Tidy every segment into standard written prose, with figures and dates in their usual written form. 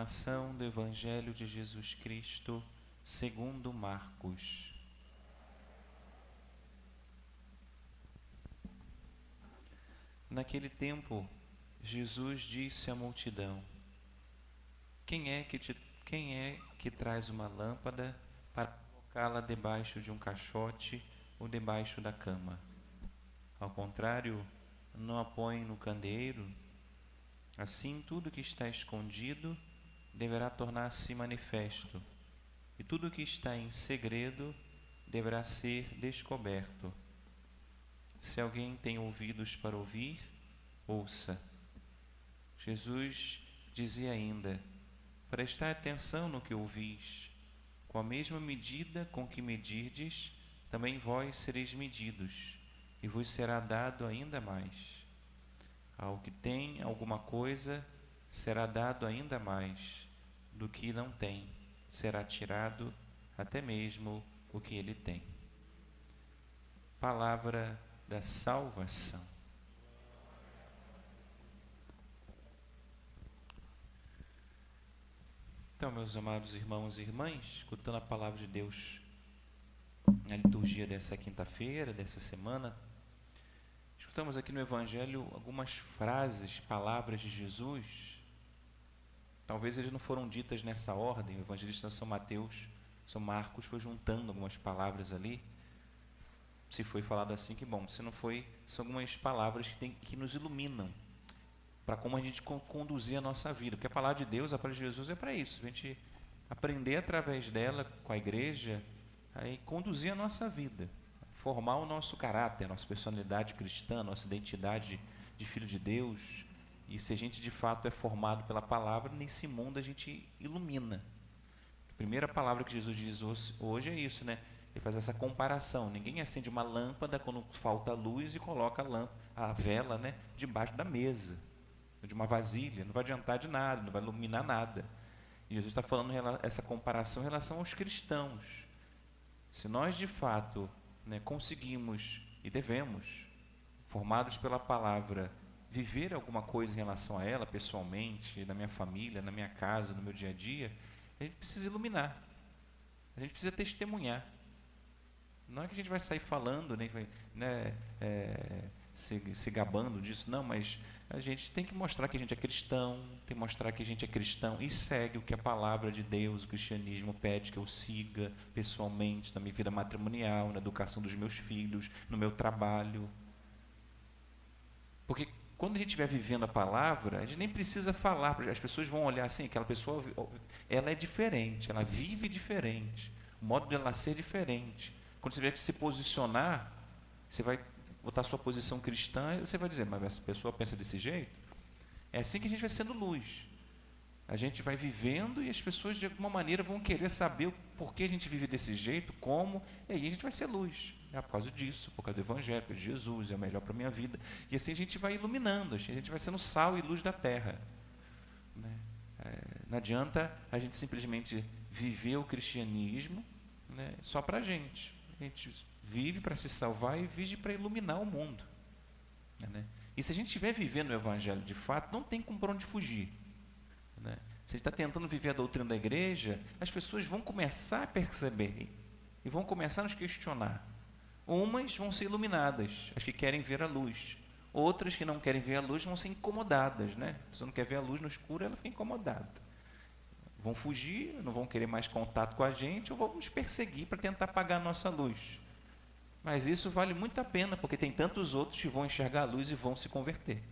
Proclamação do Evangelho de Jesus Cristo, segundo Marcos. Naquele tempo, Jesus disse à multidão: Quem é que traz uma lâmpada para colocá-la debaixo de um caixote ou debaixo da cama? Ao contrário, não a põe no candeeiro? Assim, tudo que está escondido deverá tornar-se manifesto, e tudo que está em segredo deverá ser descoberto. Se alguém tem ouvidos para ouvir, ouça. Jesus dizia ainda: Prestai atenção no que ouvis. Com a mesma medida com que medirdes, também vós sereis medidos, e vos será dado ainda mais. Ao que tem alguma coisa, será dado ainda mais. Do que não tem, será tirado até mesmo o que ele tem. Palavra da salvação. Então, meus amados irmãos e irmãs, escutando a palavra de Deus na liturgia dessa quinta-feira, dessa semana, escutamos aqui no Evangelho algumas frases, palavras de Jesus. Talvez eles não foram ditas nessa ordem. O evangelista São Mateus, São Marcos foi juntando algumas palavras ali. Se foi falado assim, que bom. Se não foi, são algumas palavras que nos iluminam para como a gente conduzir a nossa vida. Porque a palavra de Deus, a palavra de Jesus é para isso. A gente aprender através dela, com a igreja, aí conduzir a nossa vida, formar o nosso caráter, a nossa personalidade cristã, a nossa identidade de filho de Deus. E se a gente de fato é formado pela palavra, nesse mundo a gente ilumina. A primeira palavra que Jesus diz hoje é isso, né? Ele faz essa comparação. Ninguém acende uma lâmpada quando falta luz e coloca a vela, né, debaixo da mesa, de uma vasilha. Não vai adiantar de nada, não vai iluminar nada. E Jesus está falando essa comparação em relação aos cristãos. Se nós de fato, né, conseguimos e devemos, formados pela palavra, viver alguma coisa em relação a ela, pessoalmente, na minha família, na minha casa, no meu dia a dia, a gente precisa iluminar, a gente precisa testemunhar. Não é que a gente vai sair falando, né, se gabando disso, não, mas a gente tem que mostrar que a gente é cristão, tem que mostrar que a gente é cristão e segue o que a palavra de Deus, o cristianismo pede que eu siga pessoalmente, na minha vida matrimonial, na educação dos meus filhos, no meu trabalho. Porque quando a gente estiver vivendo a palavra, a gente nem precisa falar, as pessoas vão olhar assim, aquela pessoa, ela é diferente, ela vive diferente, o modo dela ser é diferente. Quando você tiver que se posicionar, você vai botar a sua posição cristã, e você vai dizer, mas essa pessoa pensa desse jeito? É assim que a gente vai sendo luz. A gente vai vivendo e as pessoas de alguma maneira vão querer saber o porquê a gente vive desse jeito, como, e aí a gente vai ser luz. É por causa disso, por causa do Evangelho, de Jesus, é o melhor para a minha vida. E assim a gente vai iluminando, a gente vai sendo sal e luz da terra. Né? Não adianta a gente simplesmente viver o cristianismo, né, só para a gente. A gente vive para se salvar e vive para iluminar o mundo. Né? E se a gente estiver vivendo o Evangelho de fato, não tem como para onde fugir. Né? Se a gente está tentando viver a doutrina da igreja, as pessoas vão começar a perceber e vão começar a nos questionar. Umas vão ser iluminadas, as que querem ver a luz. Outras que não querem ver a luz vão ser incomodadas. Né? Se você não quer ver a luz no escuro, ela fica incomodada. Vão fugir, não vão querer mais contato com a gente, ou vão nos perseguir para tentar apagar a nossa luz. Mas isso vale muito a pena, porque tem tantos outros que vão enxergar a luz e vão se converter.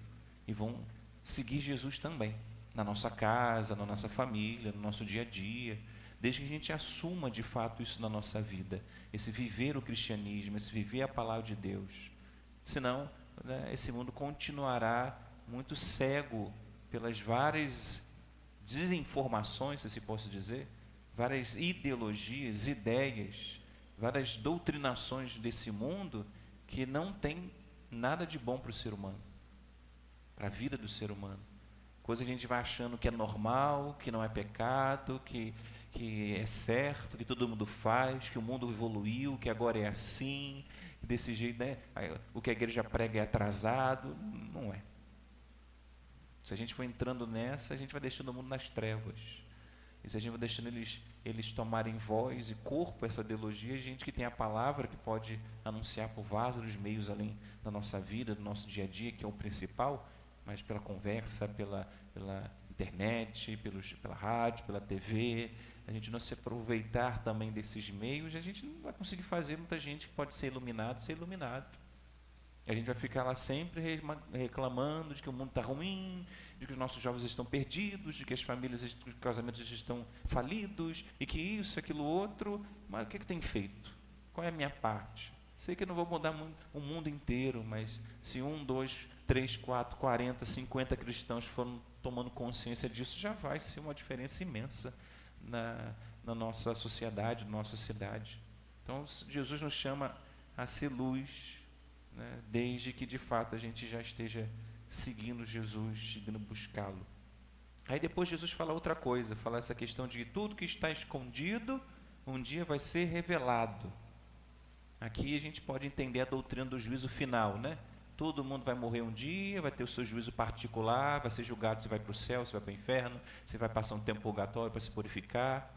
E vão seguir Jesus também, na nossa casa, na nossa família, no nosso dia a dia, desde que a gente assuma de fato isso na nossa vida, esse viver o cristianismo, esse viver a palavra de Deus. Senão, né, esse mundo continuará muito cego pelas várias desinformações, se posso dizer, várias ideologias, ideias, várias doutrinações desse mundo que não tem nada de bom para o ser humano, para a vida do ser humano. Coisa que a gente vai achando que é normal, que não é pecado, que é certo, que todo mundo faz, que o mundo evoluiu, que agora é assim, desse jeito, né? O que a igreja prega é atrasado. Não é. Se a gente for entrando nessa, a gente vai deixando o mundo nas trevas. E se a gente vai deixando eles tomarem voz e corpo essa teologia, gente que tem a palavra, que pode anunciar por vários meios além da nossa vida, do nosso dia a dia, que é o principal, mas pela conversa, pela internet, pela rádio, pela TV, a gente não se aproveitar também desses meios, a gente não vai conseguir fazer muita gente que pode ser iluminado. A gente vai ficar lá sempre reclamando de que o mundo está ruim, de que os nossos jovens estão perdidos, de que as famílias, os casamentos estão falidos, e que isso, aquilo, outro. Mas o que tem feito? Qual é a minha parte? Sei que eu não vou mudar o mundo inteiro, mas se 1, 2, 3, 4, 40, 50 cristãos foram tomando consciência disso, já vai ser uma diferença imensa na nossa sociedade, na nossa cidade. Então, Jesus nos chama a ser luz, né, desde que de fato a gente já esteja seguindo Jesus, seguindo buscá-lo. Aí depois Jesus fala outra coisa, fala essa questão de que tudo que está escondido um dia vai ser revelado. Aqui a gente pode entender a doutrina do juízo final, né? Todo mundo vai morrer um dia, vai ter o seu juízo particular, vai ser julgado se vai para o céu, se vai para o inferno, se vai passar um tempo purgatório para se purificar.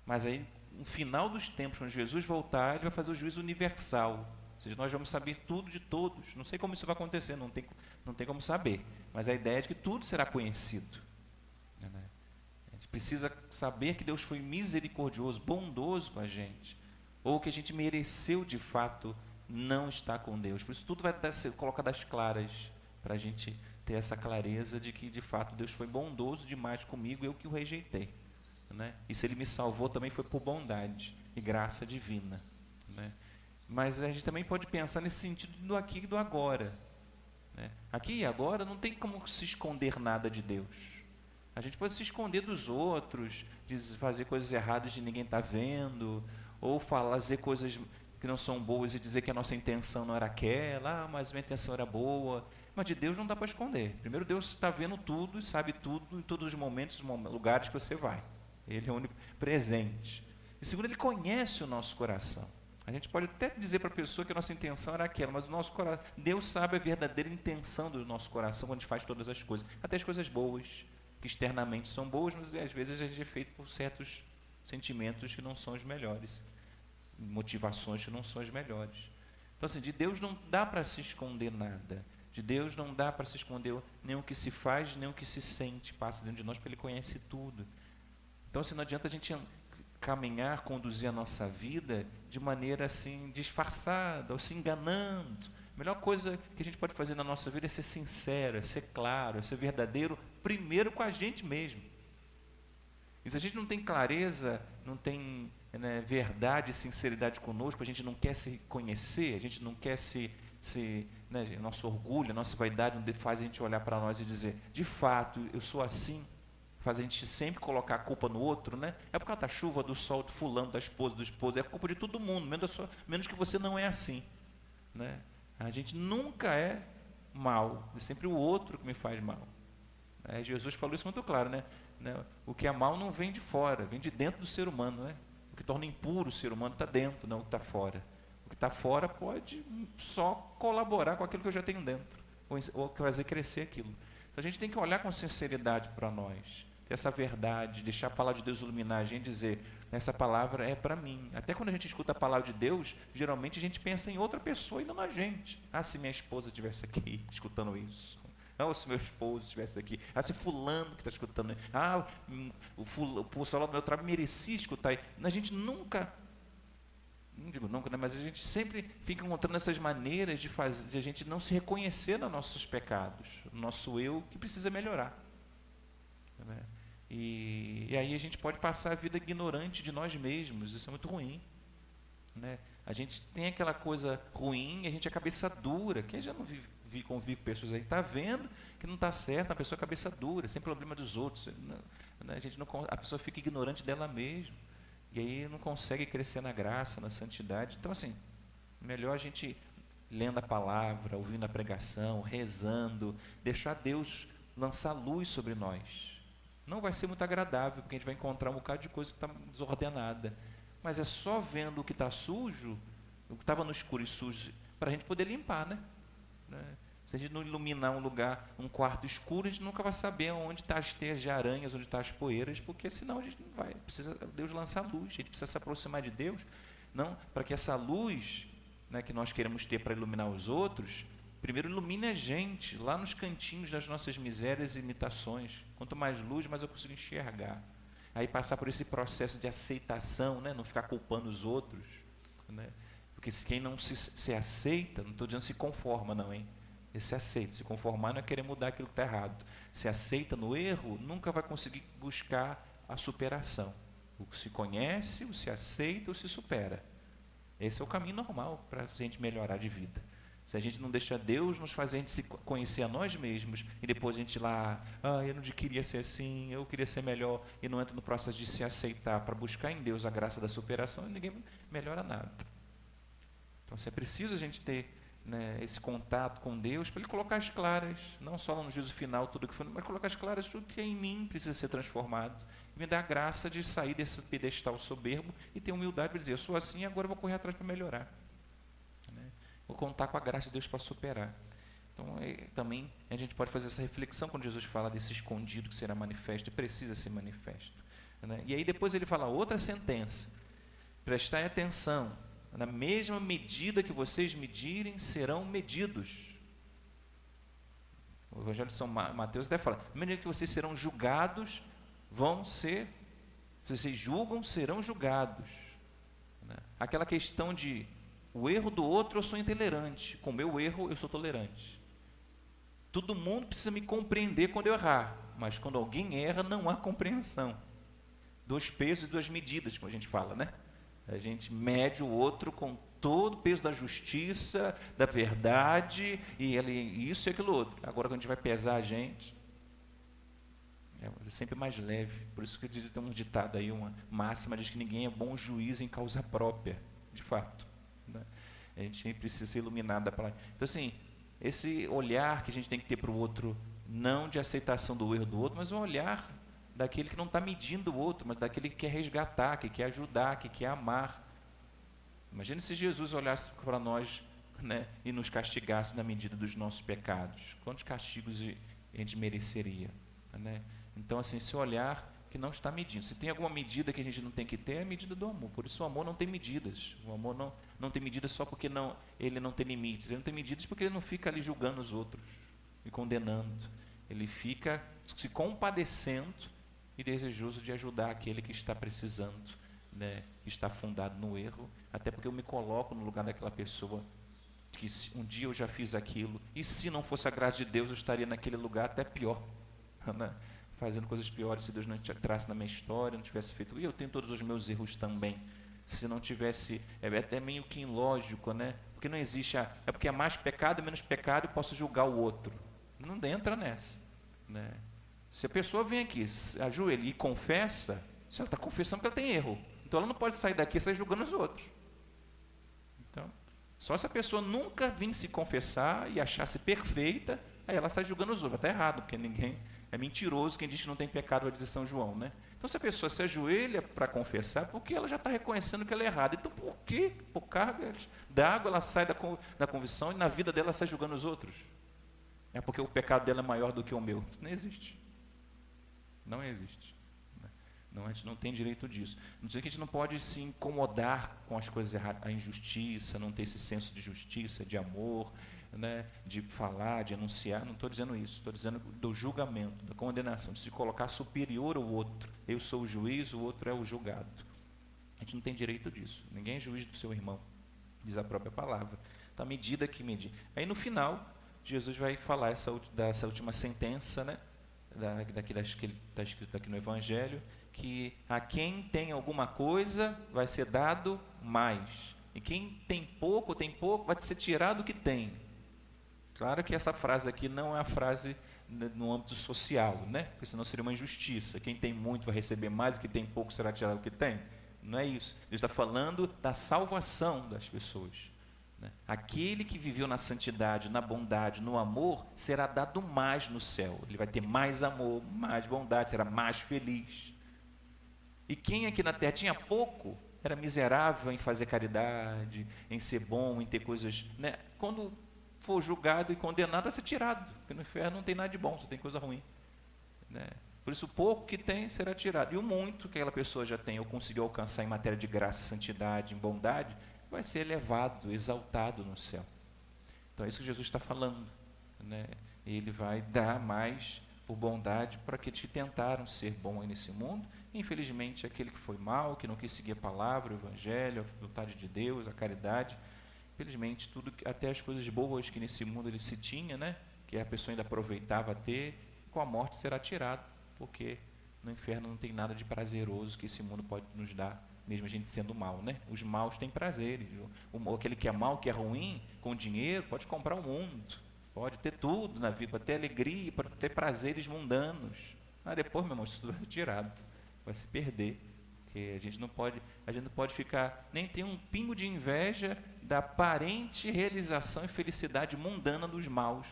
Mas aí, no final dos tempos, quando Jesus voltar, ele vai fazer o juízo universal. Ou seja, nós vamos saber tudo de todos. Não sei como isso vai acontecer, não tem como saber. Mas a ideia é de que tudo será conhecido. A gente precisa saber que Deus foi misericordioso, bondoso com a gente. Ou que a gente mereceu, de fato, não estar com Deus. Por isso tudo vai ser colocado às claras, para a gente ter essa clareza de que, de fato, Deus foi bondoso demais comigo, eu que o rejeitei. Né? E se Ele me salvou, também foi por bondade e graça divina. Né? Mas a gente também pode pensar nesse sentido do aqui e do agora. Né? Aqui e agora não tem como se esconder nada de Deus. A gente pode se esconder dos outros, de fazer coisas erradas de ninguém está vendo, ou fazer coisas que não são boas e dizer que a nossa intenção não era aquela, mas minha intenção era boa. Mas de Deus não dá para esconder. Primeiro, Deus está vendo tudo e sabe tudo em todos os momentos, lugares que você vai. Ele é o único presente. E segundo, Ele conhece o nosso coração. A gente pode até dizer para a pessoa que a nossa intenção era aquela, mas o nosso coração, Deus sabe a verdadeira intenção do nosso coração quando a gente faz todas as coisas, até as coisas boas, que externamente são boas, mas às vezes a gente é feito por certos sentimentos que não são os melhores, motivações que não são as melhores. Então, assim, de Deus não dá para se esconder nada. De Deus não dá para se esconder nem o que se faz, nem o que se sente, passa dentro de nós, porque Ele conhece tudo. Então, assim, não adianta a gente caminhar, conduzir a nossa vida de maneira assim disfarçada ou se enganando. A melhor coisa que a gente pode fazer na nossa vida é ser sincero, é ser claro, é ser verdadeiro, primeiro com a gente mesmo. E se a gente não tem clareza, não tem verdade e sinceridade conosco, a gente não quer se conhecer, a gente não quer nosso orgulho, a nossa vaidade não faz a gente olhar para nós e dizer, de fato, eu sou assim. Faz a gente sempre colocar a culpa no outro, né? É por causa da chuva, do sol, do fulano, da esposa, do esposo, é culpa de todo mundo, menos que você não é assim. Né? A gente nunca é mal, é sempre o outro que me faz mal. Jesus falou isso muito claro, né? O que é mal não vem de fora, vem de dentro do ser humano. Né? O que torna impuro o ser humano está dentro, não o que está fora. O que está fora pode só colaborar com aquilo que eu já tenho dentro, ou fazer crescer aquilo. Então a gente tem que olhar com sinceridade para nós, ter essa verdade, deixar a palavra de Deus iluminar a gente, dizer, essa palavra é para mim. Até quando a gente escuta a palavra de Deus, geralmente a gente pensa em outra pessoa e não na gente. Se minha esposa estivesse aqui escutando isso. Se meu esposo estivesse aqui. Se fulano que está escutando. O pessoal do meu trabalho merecia escutar. A gente nunca, não digo nunca, né, mas a gente sempre fica encontrando essas maneiras de a gente não se reconhecer nos nossos pecados, no nosso eu que precisa melhorar. Né? E aí a gente pode passar a vida ignorante de nós mesmos, isso é muito ruim. Né? A gente tem aquela coisa ruim, a gente é cabeça dura. Quem já não convive com pessoas aí, está vendo que não está certo, a pessoa é cabeça dura, sem problema dos outros. Né? A pessoa fica ignorante dela mesma. E aí não consegue crescer na graça, na santidade. Então, assim, melhor a gente lendo a palavra, ouvindo a pregação, rezando, deixar Deus lançar luz sobre nós. Não vai ser muito agradável, porque a gente vai encontrar um bocado de coisa que está desordenada. Mas é só vendo o que está sujo, o que estava no escuro e sujo, para a gente poder limpar, né? Se a gente não iluminar um lugar, um quarto escuro, a gente nunca vai saber onde estão as teias de aranhas, onde estão as poeiras, porque senão a gente não vai. Precisa Deus lançar luz, a gente precisa se aproximar de Deus, não para que essa luz, né, que nós queremos ter para iluminar os outros, primeiro ilumine a gente, lá nos cantinhos das nossas misérias e limitações. Quanto mais luz, mais eu consigo enxergar. Aí passar por esse processo de aceitação, né, não ficar culpando os outros, né, porque quem não se aceita, não estou dizendo se conforma não, hein? Se aceita, se conformar não é querer mudar aquilo que está errado. Se aceita no erro, nunca vai conseguir buscar a superação. O que se conhece, o se aceita, o se supera. Esse é o caminho normal para a gente melhorar de vida. Se a gente não deixa Deus nos fazer a gente se conhecer a nós mesmos, e depois a gente lá, eu não queria ser assim, eu queria ser melhor, e não entra no processo de se aceitar para buscar em Deus a graça da superação, ninguém melhora nada. Então, se é preciso a gente ter, né, esse contato com Deus, para Ele colocar as claras, não só no juízo final, tudo que foi, mas colocar as claras, tudo que é em mim precisa ser transformado, e me dá a graça de sair desse pedestal soberbo e ter humildade para dizer, eu sou assim, agora eu vou correr atrás para melhorar, né? Vou contar com a graça de Deus para superar. Então, também a gente pode fazer essa reflexão quando Jesus fala desse escondido que será manifesto, e precisa ser manifesto, né? E aí depois ele fala outra sentença, prestai atenção, na mesma medida que vocês medirem, serão medidos. O Evangelho de São Mateus até fala, na medida que vocês serão julgados, vão ser, se vocês julgam, serão julgados, né? Aquela questão de, o erro do outro eu sou intolerante, com o meu erro eu sou tolerante. Todo mundo precisa me compreender quando eu errar, mas quando alguém erra, não há compreensão. 2 pesos e 2 medidas, como a gente fala, né? A gente mede o outro com todo o peso da justiça, da verdade, e isso e aquilo outro. Agora, quando a gente vai pesar a gente, é sempre mais leve. Por isso que tem um ditado aí, uma máxima, diz que ninguém é bom juiz em causa própria, de fato, né? A gente precisa ser iluminado da palavra. Então, assim, esse olhar que a gente tem que ter para o outro, não de aceitação do erro do outro, mas um olhar daquele que não está medindo o outro, mas daquele que quer resgatar, que quer ajudar, que quer amar. Imagine se Jesus olhasse para nós, né, e nos castigasse na medida dos nossos pecados. Quantos castigos a gente mereceria, né? Então, assim, esse olhar que não está medindo. Se tem alguma medida que a gente não tem que ter, é a medida do amor. Por isso o amor não tem medidas. O amor não tem medidas só porque ele não tem limites. Ele não tem medidas porque ele não fica ali julgando os outros e condenando. Ele fica se compadecendo e desejoso de ajudar aquele que está precisando, né, que está fundado no erro, até porque eu me coloco no lugar daquela pessoa que um dia eu já fiz aquilo, e se não fosse a graça de Deus, eu estaria naquele lugar até pior, né, fazendo coisas piores, se Deus não entrasse na minha história, não tivesse feito, e eu tenho todos os meus erros também, se não tivesse, é até meio que ilógico, né, porque não existe, é porque é mais pecado, menos pecado, eu posso julgar o outro, não entra nessa, né. Se a pessoa vem aqui, ajoelha e confessa, se ela está confessando que ela tem erro, então ela não pode sair daqui e sair julgando os outros. Então, só se a pessoa nunca vir se confessar e achar-se perfeita, aí ela sai julgando os outros. Está errado, porque ninguém é mentiroso quem diz que não tem pecado, vai dizer São João, né? Então, se a pessoa se ajoelha para confessar, porque ela já está reconhecendo que ela é errada. Então, por que, por carga d'água, ela sai da convicção e na vida dela sai julgando os outros? É porque o pecado dela é maior do que o meu. Isso não existe. Não existe. Não, a gente não tem direito disso. Não dizer que a gente não pode se incomodar com as coisas erradas, a injustiça, não ter esse senso de justiça, de amor, né, de falar, de anunciar. Não estou dizendo isso. Estou dizendo do julgamento, da condenação, de se colocar superior ao outro. Eu sou o juiz, o outro é o julgado. A gente não tem direito disso. Ninguém é juiz do seu irmão, diz a própria palavra. Então, à medida que medir. Aí, no final, Jesus vai falar dessa última sentença, né? Daquilo que está escrito aqui no Evangelho, que a quem tem alguma coisa vai ser dado mais, e quem tem pouco vai ser tirado o que tem. Claro que essa frase aqui não é a frase no âmbito social, né? Porque senão seria uma injustiça, quem tem muito vai receber mais, e quem tem pouco será tirado o que tem. Não é isso. Ele está falando da salvação das pessoas. Aquele que viveu na santidade, na bondade, no amor, será dado mais no céu. Ele vai ter mais amor, mais bondade, será mais feliz. E quem aqui na terra tinha pouco, era miserável em fazer caridade, em ser bom, em ter coisas, né? Quando for julgado e condenado, vai ser tirado, porque no inferno não tem nada de bom, só tem coisa ruim, né? Por isso, o pouco que tem será tirado, e o muito que aquela pessoa já tem ou conseguiu alcançar em matéria de graça, santidade, em bondade, vai ser elevado, exaltado no céu. Então é isso que Jesus está falando, né? Ele vai dar mais por bondade para aqueles que tentaram ser bom aí nesse mundo. Infelizmente, aquele que foi mal, que não quis seguir a palavra, o evangelho, a vontade de Deus, a caridade, infelizmente, até as coisas boas que nesse mundo ele se tinha, né, que a pessoa ainda aproveitava a ter, com a morte será tirado, porque no inferno não tem nada de prazeroso que esse mundo pode nos dar, mesmo a gente sendo mal, né? Os maus têm prazeres. Aquele que é mau, que é ruim, com dinheiro, pode comprar o mundo, pode ter tudo na vida, pode ter alegria, pode ter prazeres mundanos. Mas depois, meu irmão, isso tudo vai ser tirado, vai se perder. Porque a gente não pode ficar, nem ter um pingo de inveja da aparente realização e felicidade mundana dos maus,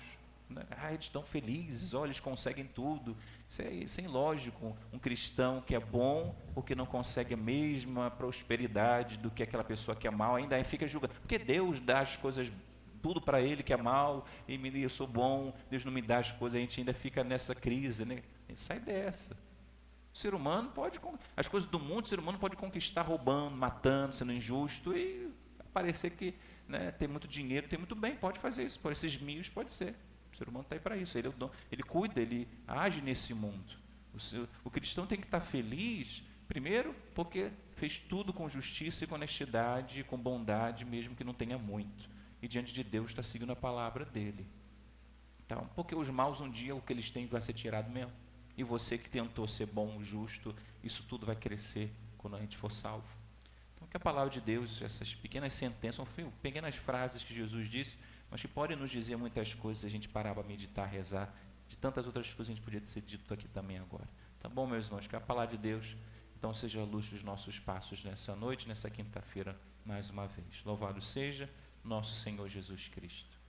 né? Eles estão felizes, olha, eles conseguem tudo. Isso é ilógico. Um cristão que é bom, porque não consegue a mesma prosperidade do que aquela pessoa que é mal, ainda fica julgando. Porque Deus dá as coisas, tudo para ele que é mal, e eu sou bom, Deus não me dá as coisas, a gente ainda fica nessa crise, né? A gente sai dessa. O ser humano pode, as coisas do mundo, o ser humano pode conquistar roubando, matando, sendo injusto e parecer que, né, tem muito dinheiro, tem muito bem, pode fazer isso, por esses meios pode ser. O ser humano está aí para isso, ele cuida, ele age nesse mundo. O cristão tem que estar feliz, primeiro, porque fez tudo com justiça e com honestidade, com bondade, mesmo que não tenha muito. E diante de Deus está seguindo a palavra dele. Então, porque os maus um dia, o que eles têm vai ser tirado mesmo. E você que tentou ser bom, justo, isso tudo vai crescer quando a gente for salvo. Então, que a palavra de Deus, essas pequenas sentenças, são pequenas frases que Jesus disse, mas que podem nos dizer muitas coisas se a gente parar para meditar, rezar, de tantas outras coisas que a gente podia ter dito aqui também agora. Tá bom, meus irmãos? Que a palavra de Deus, então, seja a luz dos nossos passos nessa noite, nessa quinta-feira, mais uma vez. Louvado seja nosso Senhor Jesus Cristo.